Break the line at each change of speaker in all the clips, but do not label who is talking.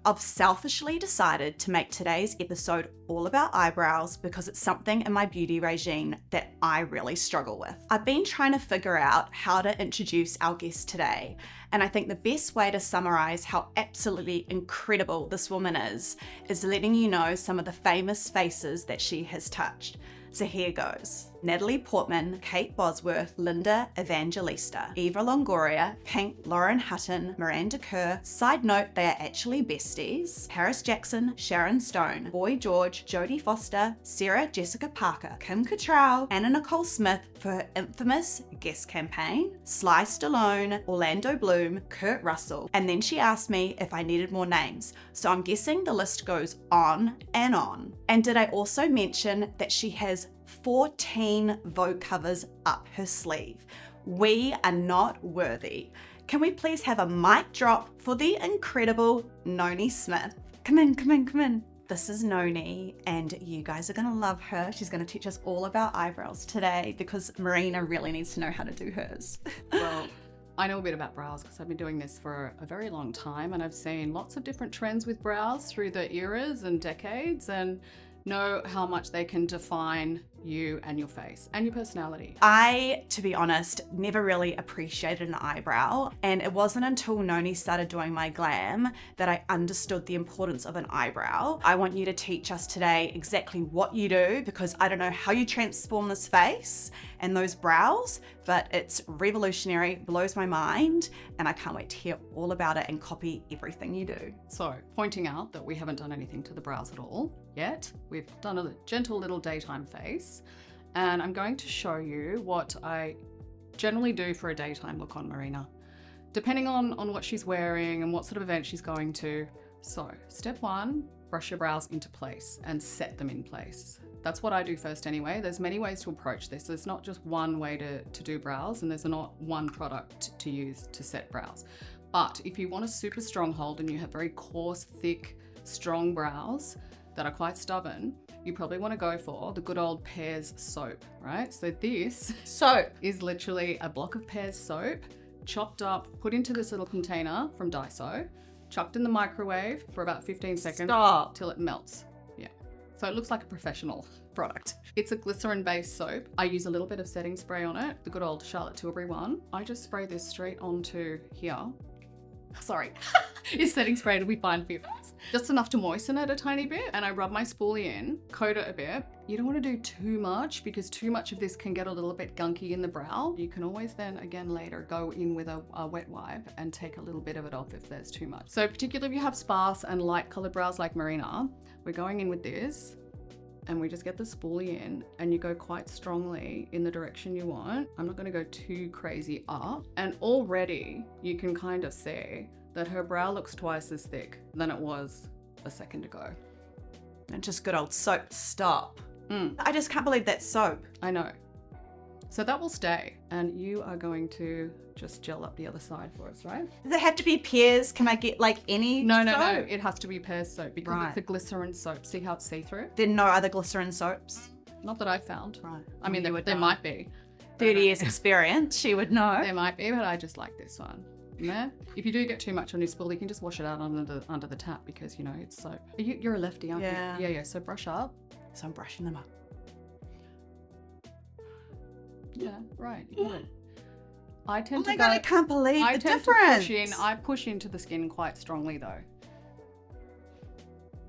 I've selfishly decided to make today's episode all about eyebrows because it's something in my beauty regime that I really struggle with. I've been trying to figure out how to introduce our guest today, and I think the best way to summarize how absolutely incredible this woman is letting you know some of the famous faces that she has touched. So here goes. Natalie Portman, Kate Bosworth, Linda Evangelista, Eva Longoria, Pink, Lauren Hutton, Miranda Kerr. Side note, they are actually besties. Paris Jackson, Sharon Stone, Boy George, Jodie Foster, Sarah Jessica Parker, Kim Cattrall, Anna Nicole Smith for her infamous Guess campaign, Sly Stallone, Orlando Bloom, Kurt Russell. And then she asked me if I needed more names. So I'm guessing the list goes on and on. And did I also mention that she has 14 Vogue covers up her sleeve? We are not worthy. Can we please have a mic drop for the incredible Noni Smith? Come in, come in, come in. This is Noni, and you guys are gonna love her. She's gonna teach us all about eyebrows today because Marina really needs to know how to do hers.
Well, I know a bit about brows because I've been doing this for a very long time, and I've seen lots of different trends with brows through the eras and decades, and know how much they can define you and your face and your personality.
I, to be honest, never really appreciated an eyebrow, and it wasn't until Noni started doing my glam that I understood the importance of an eyebrow. I want you to teach us today exactly what you do because I don't know how you transform this face and those brows, but it's revolutionary, blows my mind, and I can't wait to hear all about it and copy everything you do.
So, pointing out that we haven't done anything to the brows at all yet. We've done a gentle little daytime face, and I'm going to show you what I generally do for a daytime look on Marina, depending on what she's wearing and what sort of event she's going to. So, step one, brush your brows into place and set them in place. That's what I do first anyway. There's many ways to approach this. There's not just one way to do brows, and there's not one product to use to set brows. But if you want a super strong hold and you have very coarse, thick, strong brows that are quite stubborn, you probably want to go for the good old Pears soap, right? So this soap is literally a block of Pears soap, chopped up, put into this little container from Daiso, chucked in the microwave for about 15 seconds till it melts. Yeah. So it looks like a professional product. It's a glycerin-based soap. I use a little bit of setting spray on it, the good old Charlotte Tilbury one. I just spray this straight onto here. Sorry, it's setting spray, it'll be fine for you. Just enough to moisten it a tiny bit, and I rub my spoolie in, coat it a bit. You don't want to do too much because too much of this can get a little bit gunky in the brow. You can always then again later go in with a wet wipe and take a little bit of it off if there's too much. So particularly if you have sparse and light colored brows like Marina, we're going in with this, and we just get the spoolie in, and you go quite strongly in the direction you want. I'm not going to go too crazy up, and already you can kind of see that her brow looks twice as thick than it was a second ago.
And just good old soap. Stop. I just can't believe that's soap.
I know. So that will stay, and you are going to just gel up the other side for us, right?
Does it have to be Pears? Can I get like any
No,
soap?
it has to be Pears soap because it's a glycerin soap. See how it's see-through?
There are no other glycerin soaps?
Not that I've found.
Right.
I mean, there might be.
30 years experience, she would know.
There might be, but I just like this one. Yeah. If you do get too much on your spool, you can just wash it out under the tap because, you know, it's soap. You're a lefty, aren't you? Yeah. So brush up.
So I'm brushing them up.
Yeah, right. You got it. I tend
oh my God, I can't believe the difference.
I push into the skin quite strongly though,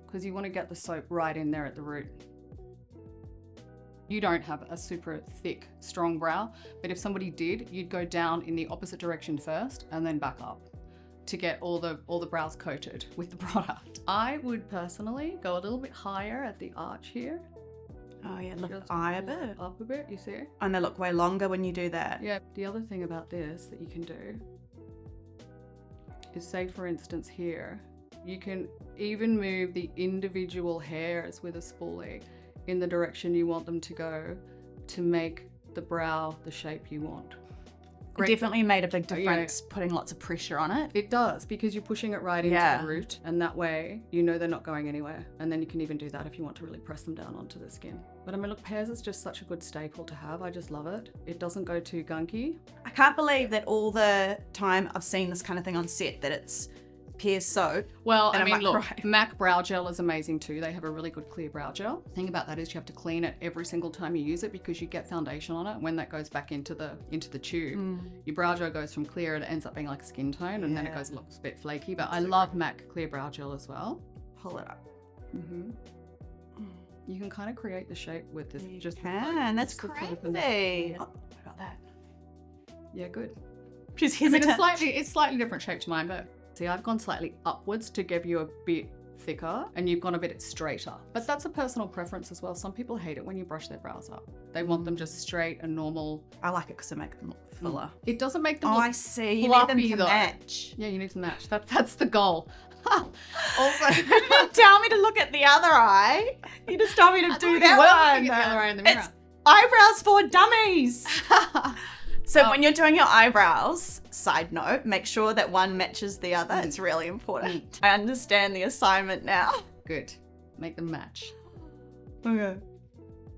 because you want to get the soap right in there at the root. You don't have a super thick, strong brow, but if somebody did, you'd go down in the opposite direction first and then back up to get all the brows coated with the product. I would personally go a little bit higher at the arch here.
Oh yeah, lift the eye a bit.
Up a bit, you see?
And they look way longer when you do that.
Yeah, the other thing about this that you can do is, say for instance here, you can even move the individual hairs with a spoolie in the direction you want them to go to make the brow the shape you want.
It definitely made a big difference putting lots of pressure on it.
It does, because you're pushing it right into the root, and that way you know they're not going anywhere. And then you can even do that if you want to really press them down onto the skin. But I mean, look, Pears is just such a good staple to have. I just love it. It doesn't go too gunky.
I can't believe that all the time I've seen this kind of thing on set that it's Pears soap.
Well,
And
I mean,
I'm
look,
like, right.
MAC brow gel is amazing too. They have a really good clear brow gel. The thing about that is you have to clean it every single time you use it because you get foundation on it. When that goes back into the tube, your brow gel goes from clear and it ends up being like a skin tone, and then it looks a bit flaky. But I love MAC clear brow gel as well.
Pull it up.
You can kind of create the shape with this.
You can. That's
just
crazy. Oh, what about that?
Yeah, good.
She's
I mean,
hesitant.
it's slightly different shape to mine, but see, I've gone slightly upwards to give you a bit thicker, and you've gone a bit straighter. But that's a personal preference as well. Some people hate it when you brush their brows up. They want them just straight and normal.
I like it because it makes them look fuller.
It doesn't make them
Oh,
look
I see. You need
fluffy,
them to
though.
match.
Yeah, you need to match. That's the goal. Also,
You didn't tell me to look at the other eye. You just told me to do that one.
Looking at the other eye in the mirror.
It's eyebrows for dummies. So when you're doing your eyebrows, side note, make sure that one matches the other. It's really important. I understand the assignment now.
Good. Make them match.
Okay.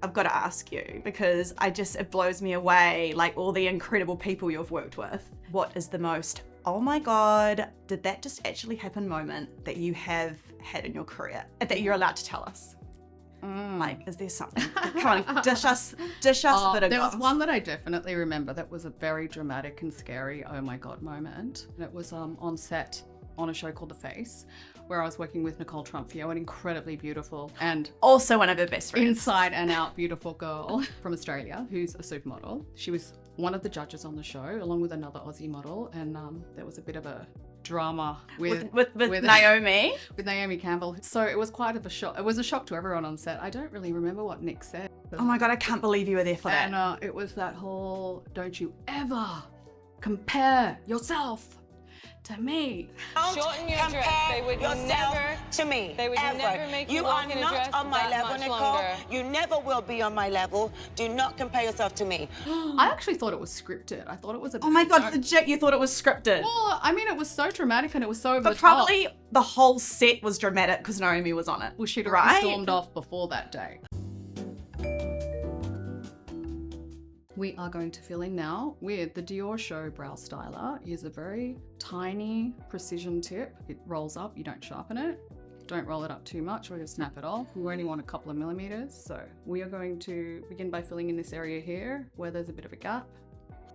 I've got to ask you because it blows me away, like all the incredible people you've worked with. What is the most, oh my God, did that just actually happen moment that you have had in your career that you're allowed to tell us? Like, is there something? Come on, dish us a bit of
There was
goss.
one that I definitely remember that was a very dramatic and scary, oh my God moment. And it was on set on a show called The Face, where I was working with Nicole Trumpfio, an incredibly beautiful and
Also one of her best friends.
inside and out beautiful girl from Australia who's a supermodel. She was one of the judges on the show, along with another Aussie model, and there was a bit of a drama with
Naomi.
with Naomi Campbell. So it was quite of a shock. It was a shock to everyone on set. I don't really remember what Nick said.
Oh my God, I can't believe you were there for that.
And it was that whole, don't you ever compare yourself to me.
Shorten your dress. They would never
to me.
They would
ever.
never make you
You
walk
are
in a
not
dress
on my
that
level,
much
Nicole.
longer.
You never will be on my level. Do not compare yourself to me.
I actually thought it was scripted. I thought it was a
Oh my God, legit, you thought it was scripted.
Well, I mean, it was so dramatic and it was so over
But
the top.
probably the whole set was dramatic because Naomi was on it.
Well, she'd already
right?
stormed off before that day. We are going to fill in now with the Dior Show Brow Styler. It is a very tiny precision tip. It rolls up, you don't sharpen it. Don't roll it up too much or you'll snap it off. We only want a couple of millimeters. So we are going to begin by filling in this area here where there's a bit of a gap.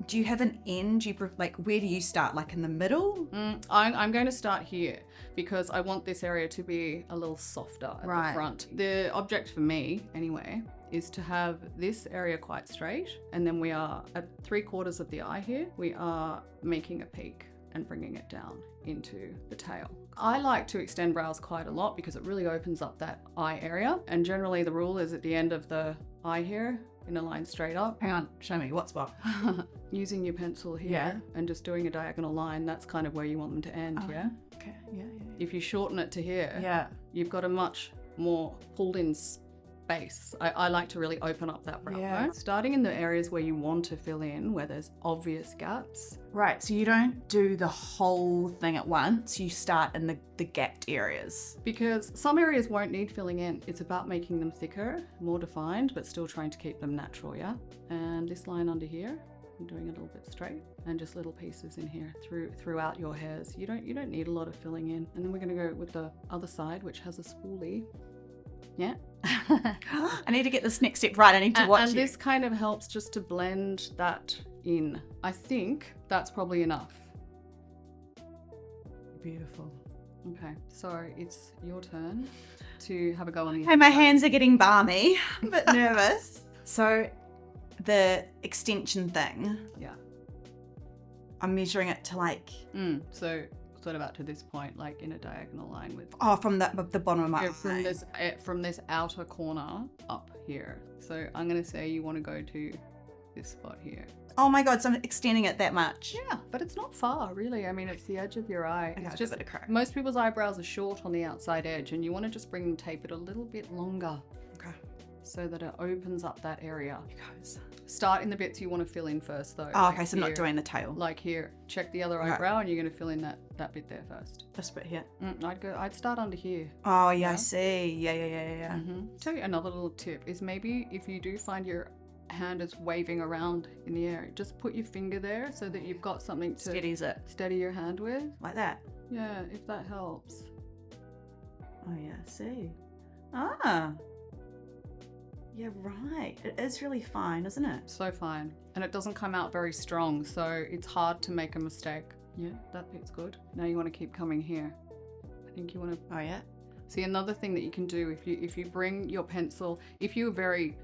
Do you have an end? Where do you start? Like in the middle?
I'm going to start here because I want this area to be a little softer at the front. The object for me, anyway, is to have this area quite straight, and then we are at 3/4 of the eye here. We are making a peak and bringing it down into the tail. I like to extend brows quite a lot because it really opens up that eye area, and generally the rule is at the end of the eye here, in a line straight up.
Hang on, show me, what spot?
Using your pencil here
Yeah.
and just doing a diagonal line, that's kind of where you want them to end, yeah?
Okay, yeah.
If you shorten it to here,
Yeah.
you've got a much more pulled in space. I like to really open up that brow
Yeah.
bone. Starting in the areas where you want to fill in, where there's obvious gaps.
Right, so you don't do the whole thing at once, you start in the gapped areas.
Because some areas won't need filling in. It's about making them thicker, more defined, but still trying to keep them natural, yeah? And this line under here, I'm doing a little bit straight, and just little pieces in here throughout your hairs. You don't need a lot of filling in. And then we're gonna go with the other side, which has a spoolie. Yeah.
I need to get this next step right, I need to watch
and
you.
this kind of helps just to blend that in. I think that's probably enough.
Beautiful.
Okay, so it's your turn to have a go on the
Hey, my hands are getting balmy. I'm a bit nervous. So the extension thing,
Yeah.
I'm measuring it to like,
So sort of up to this point, like in a diagonal line with
from the bottom of my eye.
from this outer corner up here. So I'm gonna say you want to go to this spot here.
Oh my God, so I'm extending it that much.
Yeah, but it's not far really. I mean, it's the edge of your eye.
Okay,
It's
I'll
just
give it a crack.
most people's eyebrows are short on the outside edge, and you want to just bring and tape it a little bit longer
Okay.
so that it opens up that area.
You guys.
Start in the bits you want to fill in first though.
Oh,
like
okay, so not
here.
doing the tail.
Like here, check the other
Okay.
eyebrow, and you're going to fill in that bit there first.
This bit here.
I'd start under here.
Oh, yeah, I
Yeah.
see. Yeah.
Tell you another little tip is maybe if you do find your hand is waving around in the air, just put your finger there so that you've got something to
Steadies it.
steady your hand with.
Like that.
Yeah, if that helps.
Oh yeah, see. Ah. Yeah, right. It is really fine, isn't it?
So fine. And it doesn't come out very strong, so it's hard to make a mistake. Yeah, that bit's good. Now you want to keep coming here. I think you want to...
Oh yeah.
See, another thing that you can do if you bring your pencil, if you're very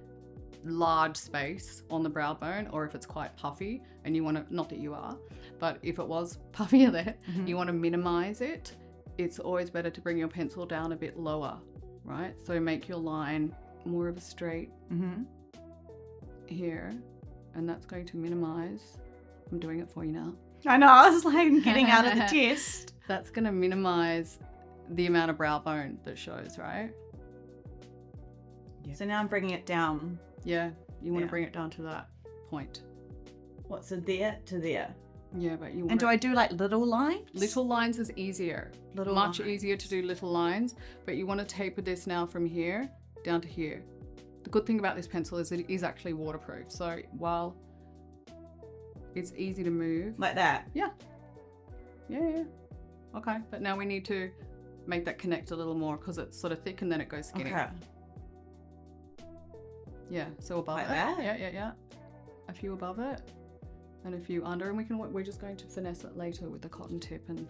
large space on the brow bone, or if it's quite puffy and you want to, not that you are, but if it was puffier there, you want to minimize it, it's always better to bring your pencil down a bit lower, right? So make your line more of a straight here, and that's going to minimize. I'm doing it for you now.
I know, I was like getting out of the test.
That's going to minimize the amount of brow bone that shows, right?
Yeah. So now I'm bringing it down.
Yeah, you want to bring it down to that point.
What's so there to there?
Yeah, but you want
And do I do like little lines?
Little lines is easier. Much easier to do little lines, but you want to taper this now from here down to here. The good thing about this pencil is it is actually waterproof. So while it's easy to move.
Like that?
Yeah. Yeah. Okay, but now we need to make that connect a little more because it's sort of thick and then it goes skinny.
Okay.
Yeah, so above
like
it.
That?
Yeah. A few above it and a few under, and we're just going to finesse it later with the cotton tip and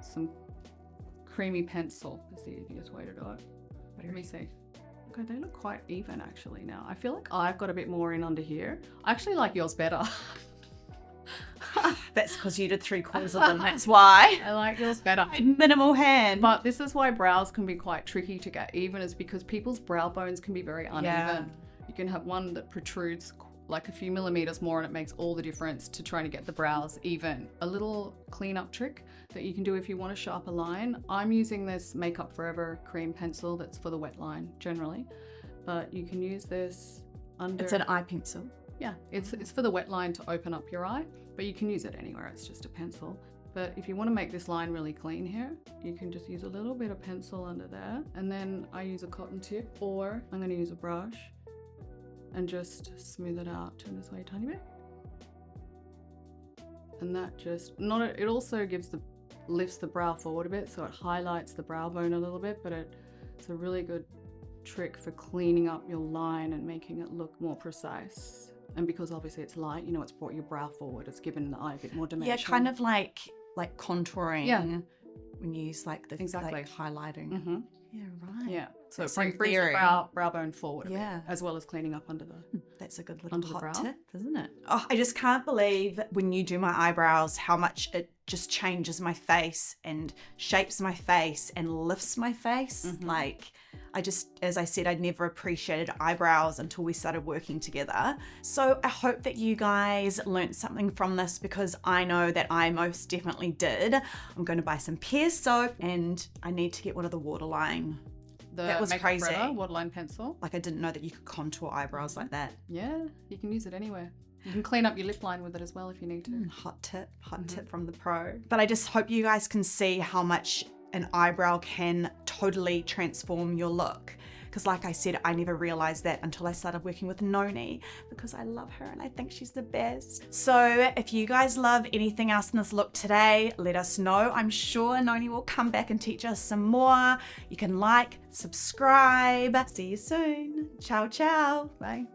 some creamy pencil is the easiest way to do it. Let me see. Okay, they look quite even actually now. I feel like I've got a bit more in under here. I actually like yours better.
That's because you did 3/4 of them, that's why.
I like yours better.
Minimal hand.
But this is why brows can be quite tricky to get even, is because people's brow bones can be very uneven.
Yeah.
You can have one that protrudes like a few millimeters more and it makes all the difference to trying to get the brows even. A little cleanup trick that you can do if you want a sharper line. I'm using this Makeup Forever cream pencil that's for the wet line generally, but you can use this under...
It's an eye pencil.
Yeah, it's for the wet line to open up your eye, but you can use it anywhere, it's just a pencil. But if you want to make this line really clean here, you can just use a little bit of pencil under there, and then I use a cotton tip, or I'm going to use a brush and just smooth it out, turn this way a tiny bit. And that just, it also lifts the brow forward a bit, so it highlights the brow bone a little bit, but it's a really good trick for cleaning up your line and making it look more precise. And because obviously it's light, you know, it's brought your brow forward, it's given the eye a bit more dimension.
Yeah, kind of like contouring.
Yeah.
When you use like the like highlighting.
Mm-hmm.
Yeah, right.
Yeah. So
That's
it brings the brow bone forward a bit, as well as cleaning up under the...
That's a good little
under the
hot
brow.
tip, isn't it? Oh, I just can't believe when you do my eyebrows how much it just changes my face and shapes my face and lifts my face. Like, I just, as I said, I'd never appreciated eyebrows until we started working together. So I hope that you guys learned something from this, because I know that I most definitely did. I'm going to buy some Pears soap and I need to get one of the waterline. That was
Makeup
crazy.
Forever waterline pencil.
Like, I didn't know that you could contour eyebrows like that.
Yeah, you can use it anywhere. You can clean up your lip line with it as well if you need to.
Hot tip from the pro. But I just hope you guys can see how much an eyebrow can totally transform your look. Because like I said, I never realized that until I started working with Noni, because I love her and I think she's the best. So if you guys love anything else in this look today, let us know. I'm sure Noni will come back and teach us some more. You can like, subscribe. See you soon. Ciao, ciao. Bye.